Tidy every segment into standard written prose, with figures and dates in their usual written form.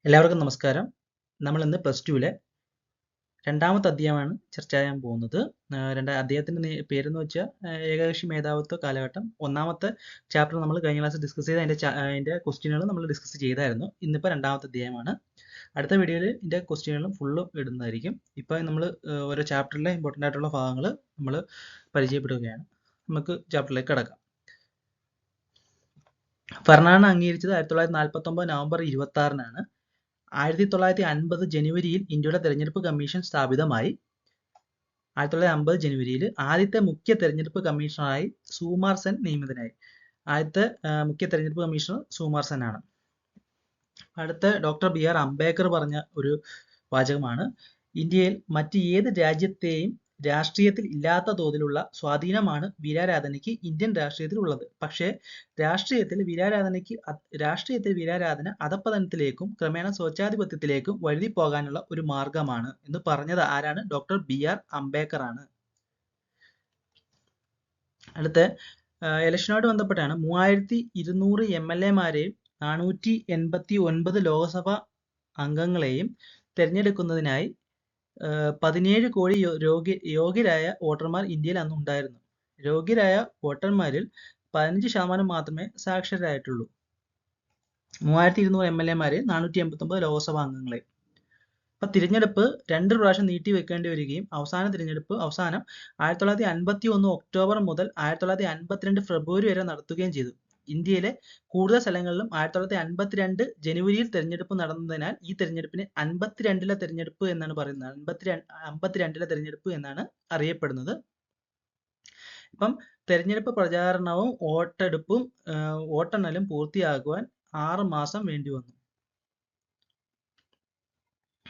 എല്ലാവർക്കും നമസ്കാരം. നമ്മൾ ഇന്ന് പ്ലസ് ടുവിലെ രണ്ടാമത്തെ അധ്യായമാണ് ചർച്ച ചെയ്യാൻ പോകുന്നത്. അദ്ദേഹത്തിന്റെ പേരെന്ന് വെച്ചാൽ ഏകകക്ഷി മേധാവിത്വ കാലഘട്ടം. ഒന്നാമത്തെ ചാപ്റ്റർ നമ്മൾ കഴിഞ്ഞ ക്ലാസ് ഡിസ്കസ് ചെയ്ത് അതിന്റെ ക്വസ്റ്റ്യനുകൾ നമ്മൾ ഡിസ്കസ് ചെയ്തായിരുന്നു. ഇന്നിപ്പോൾ രണ്ടാമത്തെ അധ്യായമാണ്. അടുത്ത വീഡിയോയിൽ ഇതിന്റെ ക്വസ്റ്റ്യനുകളും ഫുള്ളും ഇടുന്നതായിരിക്കും. ഇപ്പോൾ നമ്മൾ ഓരോ ചാപ്റ്ററിലെ ഇമ്പോർട്ടൻ്റ് ആയിട്ടുള്ള ഭാഗങ്ങൾ നമ്മൾ പരിചയപ്പെടുകയാണ്. നമുക്ക് ചാപ്റ്ററിലേക്ക് കടക്കാം. ഭരണഘടന അംഗീകരിച്ചത് 1949 നവംബർ 26-നാണ്. 1950 ജനുവരിയിൽ ഇന്ത്യയുടെ തെരഞ്ഞെടുപ്പ് കമ്മീഷൻ സ്ഥാപിതമായി. 1950 ജനുവരിയിൽ ആദ്യത്തെ മുഖ്യ തെരഞ്ഞെടുപ്പ് കമ്മീഷണറായി സുകുമാർ സെൻ നിയമിതനായി. ആദ്യത്തെ മുഖ്യ തെരഞ്ഞെടുപ്പ് കമ്മീഷണർ സുകുമാർ സെൻ ആണ്. അടുത്ത ഡോക്ടർ BR അംബേദ്കർ പറഞ്ഞ ഒരു വാചകമാണ്: ഇന്ത്യയിൽ മറ്റ് ഏത് രാജ്യത്തെയും രാഷ്ട്രീയത്തിൽ ഇല്ലാത്ത തോതിലുള്ള സ്വാധീനമാണ് വീരാരാധനയ്ക്ക് ഇന്ത്യൻ രാഷ്ട്രീയത്തിൽ ഉള്ളത്. പക്ഷേ രാഷ്ട്രീയത്തിൽ വീരാരാധന അധപ്പതനത്തിലേക്കും ക്രമേണ സ്വച്ഛാധിപത്യത്തിലേക്കും വഴുതി പോകാനുള്ള ഒരു മാർഗമാണ് എന്ന് പറഞ്ഞത് ആരാണ്? ഡോക്ടർ BR അംബേദ്കർ ആണ്. അടുത്ത ഇലക്ഷനോട് ബന്ധപ്പെട്ടാണ് 3200 MLA-മാരെയും 489 ലോക്സഭാ അംഗങ്ങളെയും തെരഞ്ഞെടുക്കുന്നതിനായി 17 കോടി യോഗ്യരായ വോട്ടർമാർ ഇന്ത്യയിൽ അന്ന് ഉണ്ടായിരുന്നു. യോഗ്യരായ വോട്ടർമാരിൽ 15% മാത്രമേ സാക്ഷരരായിട്ടുള്ളൂ. 3200 MLA-മാരെ 489 ലോക്സഭാ അംഗങ്ങളെ. അപ്പൊ തിരഞ്ഞെടുപ്പ് 2 പ്രാവശ്യം നീട്ടി വെക്കേണ്ടി വരികയും അവസാനം 1951 ഒക്ടോബർ മുതൽ 1952 ഫെബ്രുവരി വരെ നടത്തുകയും ചെയ്തു. ഇന്ത്യയിലെ കൂടുതൽ സ്ഥലങ്ങളിലും 1952 ജനുവരിയിൽ തെരഞ്ഞെടുപ്പ് നടന്നതിനാൽ ഈ തെരഞ്ഞെടുപ്പിനെ 52-ലെ തെരഞ്ഞെടുപ്പ് എന്നാണ് പറയുന്നത്. 52-ലെ തെരഞ്ഞെടുപ്പ് എന്നാണ് അറിയപ്പെടുന്നത്. ഇപ്പം തെരഞ്ഞെടുപ്പ് പ്രചാരണവും വോട്ടെണ്ണലും പൂർത്തിയാക്കുവാൻ 6 മാസം വേണ്ടി വന്നു.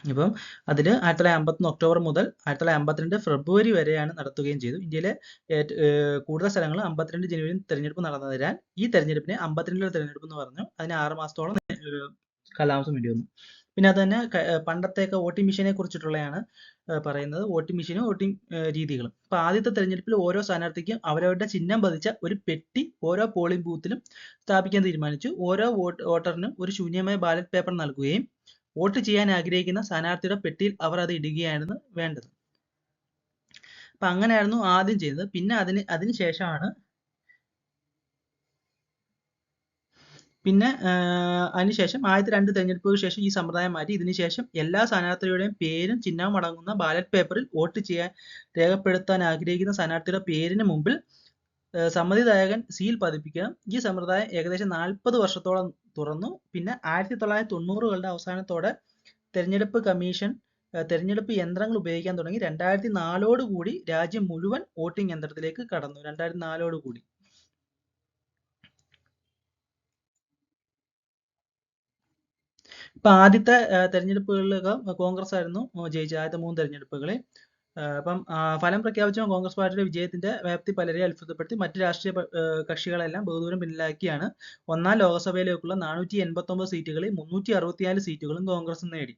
ഇപ്പം അതിൽ 1951 ഒക്ടോബർ മുതൽ 1952 ഫെബ്രുവരി വരെയാണ് നടത്തുകയും ചെയ്തു. ഇന്ത്യയിലെ കൂടുതൽ സ്ഥലങ്ങൾ 52 ജനുവരി തെരഞ്ഞെടുപ്പ് നടന്നതിനാൽ ഈ തെരഞ്ഞെടുപ്പിനെ 52-ലെ തെരഞ്ഞെടുപ്പ് എന്ന് പറഞ്ഞു. അതിന് 6 മാസത്തോളം കാലാവധി വേണ്ടി വന്നു. പിന്നെ അത് തന്നെ പണ്ടത്തെയൊക്കെ വോട്ടിംഗ് മെഷീനെ കുറിച്ചിട്ടുള്ളതാണ് പറയുന്നത്. വോട്ടിംഗ് മെഷീനും വോട്ടിംഗ് രീതികളും. അപ്പൊ ആദ്യത്തെ തെരഞ്ഞെടുപ്പിൽ ഓരോ സ്ഥാനാർത്ഥിക്കും അവരവരുടെ ചിഹ്നം പതിച്ച ഒരു പെട്ടി ഓരോ പോളിംഗ് ബൂത്തിലും സ്ഥാപിക്കാൻ തീരുമാനിച്ചു. ഓരോ വോട്ടറിനും ഒരു ശൂന്യമായ ബാലറ്റ് പേപ്പർ നൽകുകയും വോട്ട് ചെയ്യാൻ ആഗ്രഹിക്കുന്ന സ്ഥാനാർത്ഥിയുടെ പെട്ടിയിൽ അവർ അത് ഇടുകയായിരുന്നു വേണ്ടത്. അപ്പൊ അങ്ങനെയായിരുന്നു ആദ്യം ചെയ്തത്. പിന്നെ അതിനുശേഷമാണ് അതിനുശേഷം ആദ്യത്തെ 2 തെരഞ്ഞെടുപ്പുകൾക്ക് ശേഷം ഈ സമ്പ്രദായം മാറ്റി. ഇതിനുശേഷം എല്ലാ സ്ഥാനാർത്ഥികളുടെയും പേരും ചിഹ്നവും അടങ്ങുന്ന ബാലറ്റ് പേപ്പറിൽ വോട്ട് ചെയ്യാൻ രേഖപ്പെടുത്താൻ ആഗ്രഹിക്കുന്ന സ്ഥാനാർത്ഥിയുടെ പേരിന് മുമ്പിൽ സമ്മതിദായകൻ സീൽ പതിപ്പിക്കണം. ഈ സമ്പ്രദായം ഏകദേശം 40 വർഷത്തോളം തുറന്നു. പിന്നെ 1990-കളുടെ അവസാനത്തോടെ തെരഞ്ഞെടുപ്പ് കമ്മീഷൻ തെരഞ്ഞെടുപ്പ് യന്ത്രങ്ങൾ ഉപയോഗിക്കാൻ തുടങ്ങി. 2004-ഓടുകൂടി രാജ്യം മുഴുവൻ വോട്ടിംഗ് യന്ത്രത്തിലേക്ക് കടന്നു. 2004-ഓടുകൂടി. ഇപ്പൊ ആദ്യത്തെ തെരഞ്ഞെടുപ്പുകളിലൊക്കെ കോൺഗ്രസ് ആയിരുന്നു ജയിച്ചത്. ആദ്യത്തെ 3 തെരഞ്ഞെടുപ്പുകളിൽ. അപ്പം ഫലം പ്രഖ്യാപിച്ച കോൺഗ്രസ് പാർട്ടിയുടെ വിജയത്തിന്റെ വ്യാപ്തി പലരെ അത്ഭുതപ്പെടുത്തി. മറ്റ് രാഷ്ട്രീയ കക്ഷികളെല്ലാം ബഹുദൂരം പിന്നിലാക്കിയാണ് 1-ാം ലോക്സഭയിലേക്കുള്ള 489 സീറ്റുകളിൽ 364 സീറ്റുകളും കോൺഗ്രസ് നേടി.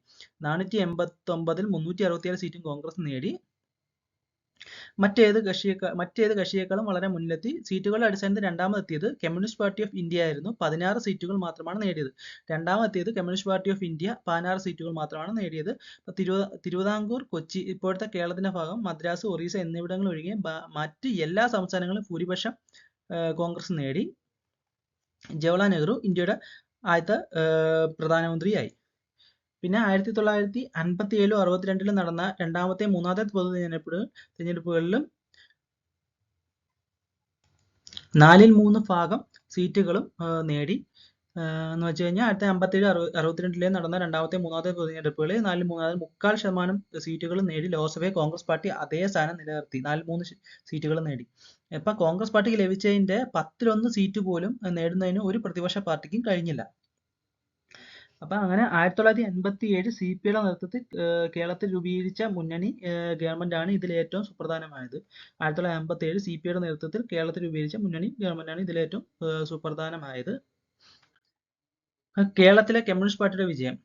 489-ൽ 364 സീറ്റും കോൺഗ്രസ് നേടി. മറ്റേത് കക്ഷിയേക്കാളും വളരെ മുന്നിലെത്തി. സീറ്റുകളുടെ അടിസ്ഥാനത്തിൽ രണ്ടാമതെത്തിയത് കമ്മ്യൂണിസ്റ്റ് പാർട്ടി ഓഫ് ഇന്ത്യ ആയിരുന്നു. 16 സീറ്റുകൾ മാത്രമാണ് നേടിയത്. രണ്ടാമതെത്തിയത് കമ്മ്യൂണിസ്റ്റ് പാർട്ടി ഓഫ് ഇന്ത്യ 16 സീറ്റുകൾ മാത്രമാണ് നേടിയത്. തിരുവിതാംകൂർ, കൊച്ചി, ഇപ്പോഴത്തെ കേരളത്തിന്റെ ഭാഗം, മദ്രാസ്, ഒറീസ എന്നിവിടങ്ങൾ ഒഴികെ മറ്റ് എല്ലാ സംസ്ഥാനങ്ങളിലും ഭൂരിപക്ഷം കോൺഗ്രസ് നേടി. ജവഹർലാൽ നെഹ്റു ഇന്ത്യയുടെ ആദ്യത്തെ പ്രധാനമന്ത്രിയായി. പിന്നെ 1957-ലും 62-ലും നടന്ന രണ്ടാമത്തെ മൂന്നാമത്തെ പൊതു തെരഞ്ഞെടുപ്പുകളിലും 4/3 ഭാഗം സീറ്റുകളും നേടി. എന്ന് വെച്ച് കഴിഞ്ഞാൽ 1957-62-ലും നടന്ന രണ്ടാമത്തെ മൂന്നാമത്തെ തെരഞ്ഞെടുപ്പുകളിൽ 4/3 സീറ്റുകളും നേടി. ലോക്സഭയിൽ കോൺഗ്രസ് പാർട്ടി അതേ സ്ഥാനം നിലനിർത്തി. 4/3 സീറ്റുകൾ നേടി. ഇപ്പൊ കോൺഗ്രസ് പാർട്ടിക്ക് ലഭിച്ചതിന്റെ 10-1 സീറ്റ് പോലും നേടുന്നതിന് ഒരു പ്രതിപക്ഷ പാർട്ടിക്കും കഴിഞ്ഞില്ല. അപ്പൊ അങ്ങനെ 1987 CPIയുടെ നേതൃത്വത്തിൽ കേരളത്തിൽ രൂപീകരിച്ച മുന്നണി ഗവൺമെന്റ് ആണ് ഇതിൽ ഏറ്റവും സുപ്രധാനമായത്. 1987 CPIയുടെ നേതൃത്വത്തിൽ കേരളത്തിൽ രൂപീകരിച്ച മുന്നണി ഗവൺമെന്റാണ് ഇതിൽ ഏറ്റവും സുപ്രധാനമായത്. കേരളത്തിലെ കമ്മ്യൂണിസ്റ്റ് പാർട്ടിയുടെ വിജയം.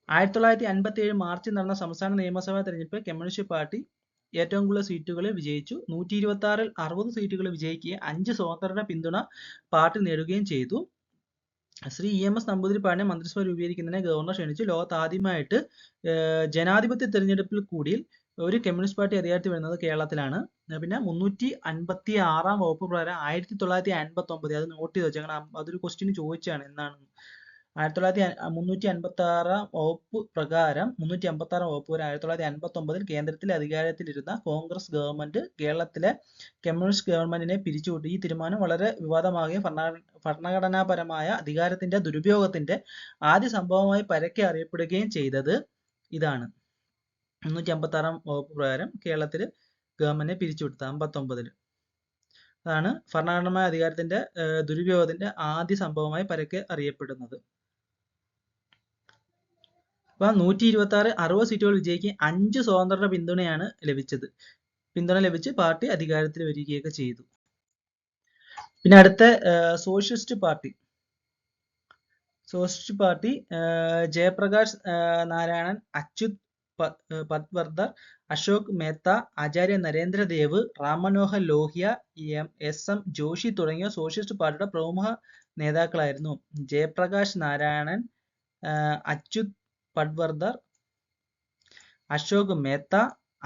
1957 മാർച്ചിൽ നടന്ന സംസ്ഥാന നിയമസഭാ തെരഞ്ഞെടുപ്പിൽ കമ്മ്യൂണിസ്റ്റ് പാർട്ടി ഏറ്റവും കൂടുതൽ സീറ്റുകളിൽ വിജയിച്ചു. 126-ൽ 60 സീറ്റുകൾ വിജയിക്കുകയും 5 സ്വതന്ത്രരുടെ പിന്തുണ പാർട്ടി നേടുകയും ചെയ്തു. ശ്രീ EMS നമ്പൂതിരിപ്പാടിനെ മന്ത്രിസഭ രൂപീകരിക്കുന്നതിനെ ഗവർണർ ക്ഷണിച്ചു. ലോകത്ത് ആദ്യമായിട്ട് ജനാധിപത്യ തെരഞ്ഞെടുപ്പിൽ കൂടി ഒരു കമ്മ്യൂണിസ്റ്റ് പാർട്ടി അധികാരത്തിൽ വരുന്നത് കേരളത്തിലാണ്. പിന്നെ 356 വകുപ്പ് പ്രകാരം 1959, അത് നോട്ട് ചെയ്ത് വെച്ചേക്കണം, അതൊരു ക്വസ്റ്റ്യൻ ചോദിച്ചാണ് എന്നാണ്. 356 വകുപ്പ് പ്രകാരം 356 വകുപ്പ് വരെ 1959 കേന്ദ്രത്തിലെ അധികാരത്തിലിരുന്ന കോൺഗ്രസ് ഗവൺമെന്റ് കേരളത്തിലെ കമ്മ്യൂണിസ്റ്റ് ഗവൺമെന്റിനെ പിരിച്ചുവിട്ടു. ഈ തീരുമാനം വളരെ വിവാദമാകുകയും ഭരണഘടനാപരമായ അധികാരത്തിന്റെ ദുരുപയോഗത്തിന്റെ ആദ്യ സംഭവമായി പരക്കെ അറിയപ്പെടുകയും ചെയ്തത് ഇതാണ്. 356 വകുപ്പ് പ്രകാരം കേരളത്തിൽ ഗവൺമെന്റിനെ പിരിച്ചുവിട്ടത് 59. അതാണ് ഭരണഘടനാപരമായ അധികാരത്തിന്റെ ദുരുപയോഗത്തിന്റെ ആദ്യ സംഭവമായി പരക്കെ അറിയപ്പെടുന്നത്. അപ്പൊ 126 60 സീറ്റുകൾ വിജയിക്കുകയും 5 സ്വതന്ത്രരുടെ പിന്തുണ ലഭിച്ച് പാർട്ടി അധികാരത്തിൽ വരികയൊക്കെ ചെയ്തു. പിന്നെ അടുത്ത സോഷ്യലിസ്റ്റ് പാർട്ടി ജയപ്രകാശ് നാരായണൻ, അച്യുത് പട്വർദ്ധർ, അശോക് മേത്ത, ആചാര്യ നരേന്ദ്രദേവ്, റാം മനോഹർ ലോഹ്യ, SM ജോഷി തുടങ്ങിയ സോഷ്യലിസ്റ്റ് പാർട്ടിയുടെ പ്രമുഖ നേതാക്കളായിരുന്നു. ജയപ്രകാശ് നാരായണൻ, അച്യുത് പട്വർദ്ധർ, അശോക് മേത്ത,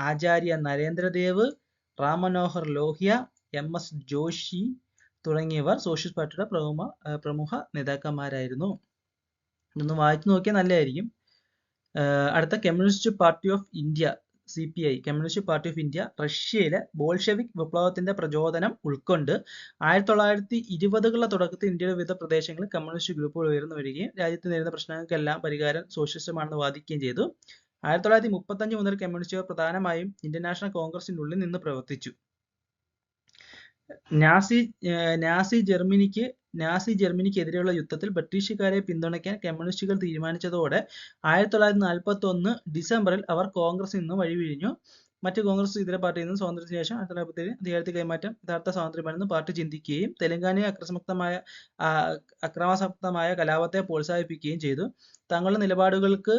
ആചാര്യ നരേന്ദ്രദേവ്, റാം മനോഹർ ലോഹ്യ, MS ജോഷി തുടങ്ങിയവർ സോഷ്യലിസ്റ്റ് പാർട്ടിയുടെ പ്രമുഖ നേതാക്കന്മാരായിരുന്നു. ഇതൊന്ന് വായിച്ചു നോക്കിയാൽ നല്ലതായിരിക്കും. അടുത്ത communist party of India, CPI, communist party of India, റഷ്യയിലെ ബോൾഷെവിക് വിപ്ലവത്തിന്റെ പ്രചോദനം ഉൾക്കൊണ്ട് 1920കളുടെ തുടക്കത്തിൽ ഇന്ത്യയുടെ വിവിധ പ്രദേശങ്ങളിൽ കമ്മ്യൂണിസ്റ്റ് ഗ്രൂപ്പുകൾ ഉയർന്നു വരികയും രാജ്യത്ത് നേരിടുന്ന പ്രശ്നങ്ങൾക്കെല്ലാം പരിഹാരം സോഷ്യലിസമാണെന്ന് വാദിക്കുകയും ചെയ്തു. 1935 മുതൽ കമ്മ്യൂണിസ്റ്റുകാർ പ്രധാനമായും ഇന്ത്യൻ നാഷണൽ കോൺഗ്രസിനുള്ളിൽ നിന്ന് പ്രവർത്തിച്ചു. നാസി ജർമ്മനിക്കെതിരെയുള്ള യുദ്ധത്തിൽ ബ്രിട്ടീഷുകാരെ പിന്തുണയ്ക്കാൻ കമ്മ്യൂണിസ്റ്റുകൾ തീരുമാനിച്ചതോടെ 1941 ഡിസംബറിൽ അവർ കോൺഗ്രസിൽ നിന്ന് വഴിപിരിഞ്ഞു. മറ്റ് കോൺഗ്രസ് ഇതര പാർട്ടിയിൽ നിന്നും സ്വാതന്ത്ര്യത്തിന് ശേഷം 1947 അധികാരത്തിൽ കൈമാറ്റം യഥാർത്ഥ സ്വാതന്ത്ര്യമാണെന്ന് പാർട്ടി ചിന്തിക്കുകയും തെലങ്കാനയിൽ അക്രമാസക്തമായ കലാപത്തെ പ്രോത്സാഹിപ്പിക്കുകയും ചെയ്തു. തങ്ങളുടെ നിലപാടുകൾക്ക്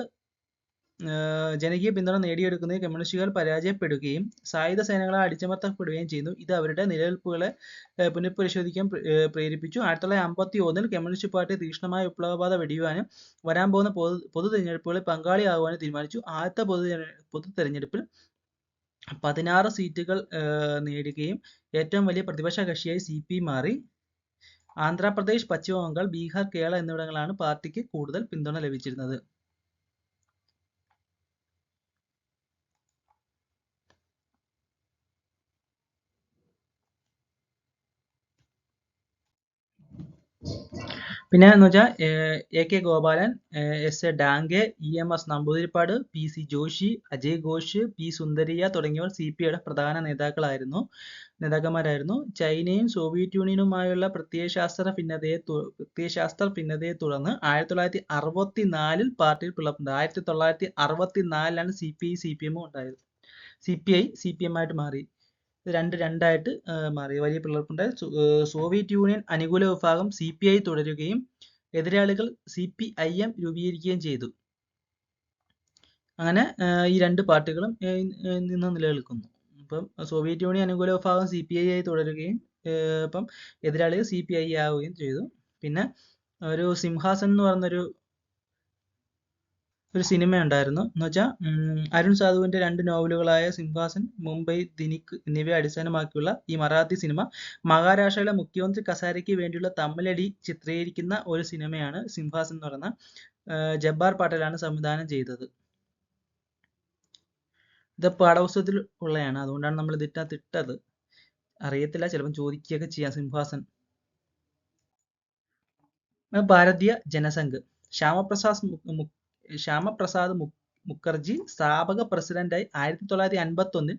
ജനകീയ പിന്തുണ നേടിയെടുക്കുന്നതിൽ കമ്മ്യൂണിസ്റ്റുകൾ പരാജയപ്പെടുകയും സായുധ സേനകളാൽ അടിച്ചമർത്തപ്പെടുകയും ചെയ്തു. ഇത് അവരുടെ നിലനിൽപ്പുകളെ പുനഃപരിശോധിക്കാൻ പ്രേരിപ്പിച്ചു. 1951 കമ്മ്യൂണിസ്റ്റ് പാർട്ടി തീക്ഷ്ണമായ വിപ്ലവപാത വെടിയുവാനും വരാൻ പോകുന്ന പൊതു തെരഞ്ഞെടുപ്പുകളിൽ പങ്കാളിയാകുവാനും തീരുമാനിച്ചു. ആദ്യത്തെ പൊതു തെരഞ്ഞെടുപ്പിൽ 16 സീറ്റുകൾ നേടുകയും ഏറ്റവും വലിയ പ്രതിപക്ഷ കക്ഷിയായി CPI മാറി. ആന്ധ്രാപ്രദേശ്, പശ്ചിമ ബംഗാൾ, ബീഹാർ, കേരള എന്നിവിടങ്ങളാണ് പാർട്ടിക്ക് കൂടുതൽ പിന്തുണ ലഭിച്ചിരുന്നത്. പിന്നെ എന്ന് വെച്ചാൽ AK Gopalan, SA Dange, EMS Namboodiripad, PC Joshi, Ajay Ghosh, P സുന്ദരിയ തുടങ്ങിയവർ CPIയുടെ പ്രധാന നേതാക്കന്മാരായിരുന്നു. ചൈനയും സോവിയറ്റ് യൂണിയനുമായുള്ള പ്രത്യയശാസ്ത്ര ഭിന്നതയെ തുടർന്ന് 1964 പാർട്ടിയിൽ പിളർപ്പുണ്ട്. 1964 CPI CPM ഉണ്ടായത്. CPI CPM ആയിട്ട് മാറി. രണ്ടായിട്ട് മാറി. വലിയ പിളർപ്പുണ്ടായി. സോവിയറ്റ് യൂണിയൻ അനുകൂല വിഭാഗം CPI തുടരുകയും എതിരാളികൾ CPIM രൂപീകരിക്കുകയും ചെയ്തു. അങ്ങനെ ഈ രണ്ട് പാർട്ടികളും നിന്ന് നിലനിൽക്കുന്നു. ഇപ്പം സോവിയറ്റ് യൂണിയൻ അനുകൂല വിഭാഗം CPI ആയി തുടരുകയും ഇപ്പം എതിരാളികൾ CPI ആവുകയും ചെയ്തു. പിന്നെ ഒരു സിംഹാസൻ എന്ന് പറഞ്ഞൊരു സിനിമ ഉണ്ടായിരുന്നു. എന്ന് വെച്ചാൽ അരുൺ സാധുവിന്റെ 2 നോവലുകളായ സിംഹാസൻ, മുംബൈ ദിനിക് എന്നിവയെ അടിസ്ഥാനമാക്കിയുള്ള ഈ മറാത്തി സിനിമ മഹാരാഷ്ട്രയിലെ മുഖ്യമന്ത്രി കസാരയ്ക്ക് വേണ്ടിയുള്ള തമ്മിലടി ചിത്രീകരിക്കുന്ന ഒരു സിനിമയാണ് സിംഹാസൻ എന്ന് പറയുന്ന. ജബ്ബാർ പട്ടേലാണ് സംവിധാനം ചെയ്തത്. ഇത് പാഠപുസ്തകത്തിൽ ഉള്ളതാണ്, അതുകൊണ്ടാണ് നമ്മൾ ഇതിനകത്ത് ഇട്ടത്. അറിയത്തില്ല, ചിലപ്പോൾ ചോദിക്കുകയൊക്കെ ചെയ്യാം. സിംഹാസൻ. ഭാരതീയ ജനസംഘ്, ശ്യാമപ്രസാദ് മുഖർജി സ്ഥാപക പ്രസിഡന്റായി 1951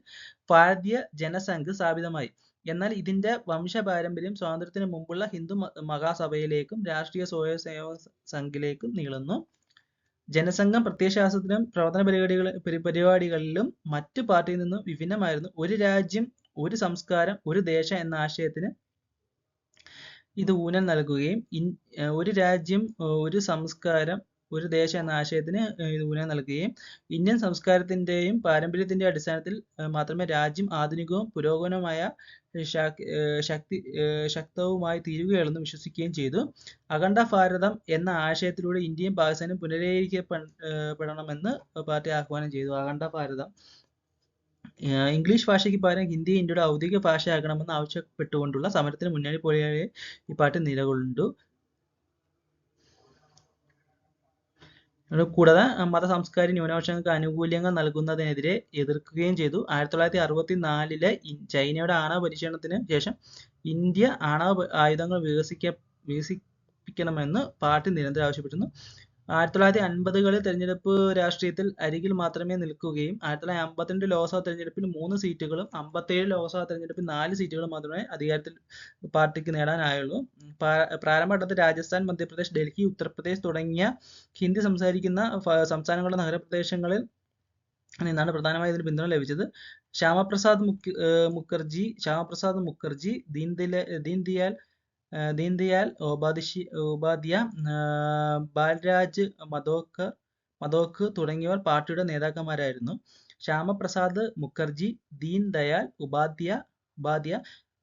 ഭാരതീയ ജനസംഘ് സ്ഥാപിതമായി. എന്നാൽ ഇതിന്റെ വംശപാരമ്പര്യം സ്വാതന്ത്ര്യത്തിന് മുമ്പുള്ള ഹിന്ദു മഹാസഭയിലേക്കും രാഷ്ട്രീയ സ്വയംസേവക സംഘിലേക്കും നീളുന്നു. ജനസംഘം പ്രത്യയശാസ്ത്രത്തിലും പ്രവർത്തന പരിപാടികളിലും മറ്റ് പാർട്ടിയിൽ നിന്നും വിഭിന്നമായിരുന്നു. ഒരു രാജ്യം, ഒരു സംസ്കാരം, ഒരു ദേശം എന്ന ആശയത്തിന് ഇത് ഊന്നൽ നൽകുകയും ഒരു രാജ്യം, ഒരു സംസ്കാരം, ഒരു ദേശം എന്ന ആശയത്തിന് ഇത് ഊന്നൽ നൽകുകയും ഇന്ത്യൻ സംസ്കാരത്തിന്റെയും പാരമ്പര്യത്തിന്റെയും അടിസ്ഥാനത്തിൽ മാത്രമേ രാജ്യം ആധുനികവും പുരോഗമനമായ ശക്തവുമായി തീരുകയുള്ളെന്ന് വിശ്വസിക്കുകയും ചെയ്തു. അഖണ്ഡ ഭാരതം എന്ന ആശയത്തിലൂടെ ഇന്ത്യയും പാകിസ്ഥാനും പുനരേകീകരിക്കപ്പെടണമെന്ന് പാർട്ടി ആഹ്വാനം ചെയ്തു. അഖണ്ഡ ഭാരതം. ഇംഗ്ലീഷ് ഭാഷയ്ക്ക് പകരം ഹിന്ദി ഇന്ത്യയുടെ ഔദ്യോഗിക ഭാഷയാക്കണമെന്ന് ആവശ്യപ്പെട്ടുകൊണ്ടുള്ള സമരത്തിന് മുന്നണി പോലെയായി ഈ പാർട്ടി നിലകൊണ്ടു. കൂടാതെ മത സാംസ്കാരിക ന്യൂനപക്ഷങ്ങൾക്ക് ആനുകൂല്യങ്ങൾ നൽകുന്നതിനെതിരെ എതിർക്കുകയും ചെയ്തു. 1964 ചൈനയുടെ ആണവ പരീക്ഷണത്തിന് ശേഷം ഇന്ത്യ ആണവ ആയുധങ്ങൾ വികസിപ്പിക്കണമെന്ന് പാർട്ടി നിരന്തരം ആവശ്യപ്പെട്ടിരുന്നു. 1950 തെരഞ്ഞെടുപ്പ് രാഷ്ട്രീയത്തിൽ അരികിൽ മാത്രമേ നിൽക്കുകയും 1952 ലോക്സഭാ തെരഞ്ഞെടുപ്പിൽ 3 സീറ്റുകളും 57 ലോക്സഭാ തെരഞ്ഞെടുപ്പിൽ 4 സീറ്റുകളും മാത്രമേ അധികാരത്തിൽ പാർട്ടിക്ക് നേടാനായുള്ളൂ. പ്രാരംഭഘട്ടത്തിൽ രാജസ്ഥാൻ, മധ്യപ്രദേശ്, ഡൽഹി, ഉത്തർപ്രദേശ് തുടങ്ങിയ ഹിന്ദി സംസാരിക്കുന്ന സംസ്ഥാനങ്ങളുടെ നഗരപ്രദേശങ്ങളിൽ നിന്നാണ് പ്രധാനമായും ഇതിന് പിന്തുണ ലഭിച്ചത്. ശ്യാമപ്രസാദ് മുഖർജി, ദീൻദയാൽ ഉപാധ്യായ, ബാൽരാജ് മധോക് തുടങ്ങിയവർ പാർട്ടിയുടെ നേതാക്കന്മാരായിരുന്നു. ശ്യാമപ്രസാദ് മുഖർജി, ദീൻദയാൽ ഉപാധ്യായ,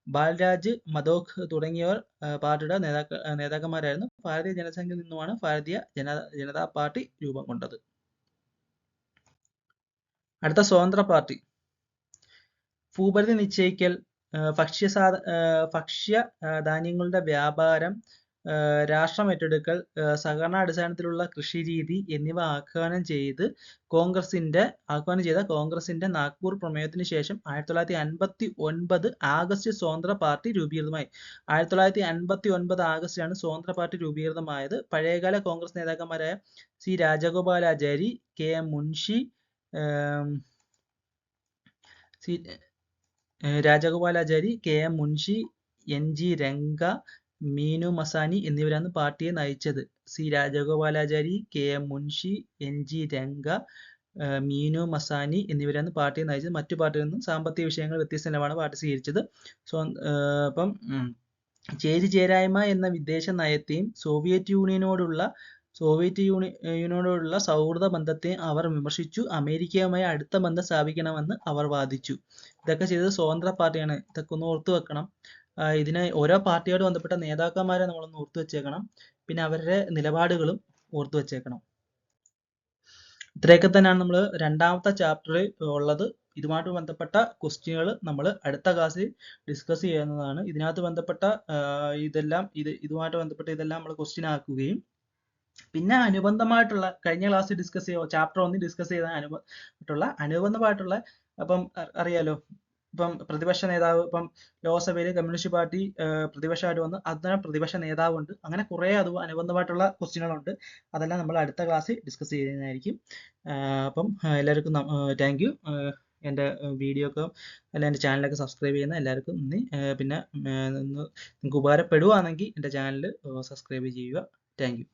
ബാൽരാജ് മധോക് തുടങ്ങിയവർ പാർട്ടിയുടെ നേതാക്കന്മാരായിരുന്നു. ഭാരതീയ ജനസംഘിൽ നിന്നുമാണ് ഭാരതീയ ജനതാ പാർട്ടി രൂപം കൊണ്ടത്. അടുത്ത സ്വതന്ത്ര പാർട്ടി. ഭൂപരിധി നിശ്ചയിക്കൽ, ഭക്ഷ്യധാന്യങ്ങളുടെ വ്യാപാരം, രാഷ്ട്രമേറ്റെടുക്കൽ, സഹകരണാടിസ്ഥാനത്തിലുള്ള കൃഷിരീതി എന്നിവ ആഹ്വാനം ചെയ്ത കോൺഗ്രസിന്റെ നാഗ്പൂർ പ്രമേയത്തിന് ശേഷം 1959 ആഗസ്റ്റ് സ്വതന്ത്ര പാർട്ടി രൂപീകൃതമായി. 1959 ആഗസ്റ്റിലാണ് സ്വതന്ത്ര പാർട്ടി രൂപീകൃതമായത്. പഴയകാല കോൺഗ്രസ് നേതാക്കന്മാരായ C Rajagopalachari, K M Munshi, N G Ranga, Minoo Masani എന്നിവരാണ് പാർട്ടിയെ നയിച്ചത്. C Rajagopalachari, K M Munshi, N G Ranga, Minoo Masani എന്നിവരാണ് പാർട്ടിയെ നയിച്ചത്. മറ്റു പാർട്ടികളിൽ നിന്നും സാമ്പത്തിക വിഷയങ്ങൾ വ്യത്യസ്ത നിലപാടാണ് പാർട്ടി സ്വീകരിച്ചത്. അപ്പം ചേരിചേരായ്മ എന്ന വിദേശ നയത്തെയും സോവിയറ്റ് യൂണിയനോടുള്ള സൗഹൃദ ബന്ധത്തെയും അവർ വിമർശിച്ചു. അമേരിക്കയുമായി അടുത്ത ബന്ധം സ്ഥാപിക്കണമെന്ന് അവർ വാദിച്ചു. ഇതൊക്കെ ചെയ്തത് സ്വതന്ത്ര പാർട്ടിയാണ്. ഇതൊക്കെ ഒന്ന് ഓർത്തു വെക്കണം. ഇതിന് ഓരോ പാർട്ടിയോട് ബന്ധപ്പെട്ട നേതാക്കന്മാരെ നമ്മളൊന്ന് ഓർത്തു വെച്ചേക്കണം. പിന്നെ അവരുടെ നിലപാടുകളും ഓർത്തു വെച്ചേക്കണം. ഇത്രയൊക്കെ തന്നെയാണ് നമ്മൾ രണ്ടാമത്തെ ചാപ്റ്ററിൽ ഉള്ളത്. ഇതുമായിട്ട് ബന്ധപ്പെട്ട ക്വസ്റ്റ്യനുകൾ നമ്മൾ അടുത്ത ക്ലാസ്സിൽ ഡിസ്കസ് ചെയ്യുന്നതാണ്. ഇതിനകത്ത് ബന്ധപ്പെട്ട ഇതുമായിട്ട് ബന്ധപ്പെട്ട ഇതെല്ലാം നമ്മൾ ക്വസ്റ്റ്യൻ ആക്കുകയും പിന്നെ അനുബന്ധമായിട്ടുള്ള കഴിഞ്ഞ ക്ലാസ്സിൽ ഡിസ്കസ് ചെയ്ത ചാപ്റ്റർ 1 ഡിസ്കസ് ചെയ്ത അനുബന്ധമായിട്ടുള്ള അപ്പം അറിയാലോ, ഇപ്പം പ്രതിപക്ഷ നേതാവ്, ഇപ്പം ലോക്സഭയിൽ കമ്മ്യൂണിസ്റ്റ് പാർട്ടി പ്രതിപക്ഷമായിട്ട് വന്ന് അതിന് പ്രതിപക്ഷ നേതാവുണ്ട്. അങ്ങനെ കുറേ അനുബന്ധമായിട്ടുള്ള ക്വസ്റ്റ്യനുകളുണ്ട്. അതെല്ലാം നമ്മൾ അടുത്ത ക്ലാസ്സിൽ ഡിസ്കസ് ചെയ്യുന്നതായിരിക്കും. അപ്പം എല്ലാവർക്കും താങ്ക് യു. എൻ്റെ വീഡിയോക്ക് അല്ല എൻ്റെ ചാനലൊക്കെ സബ്സ്ക്രൈബ് ചെയ്യുന്ന എല്ലാവർക്കും നന്ദി. പിന്നെ നിങ്ങൾക്ക് ഉപകാരപ്പെടുകയാണെങ്കിൽ എൻ്റെ ചാനൽ സബ്സ്ക്രൈബ് ചെയ്യുക. Thank you.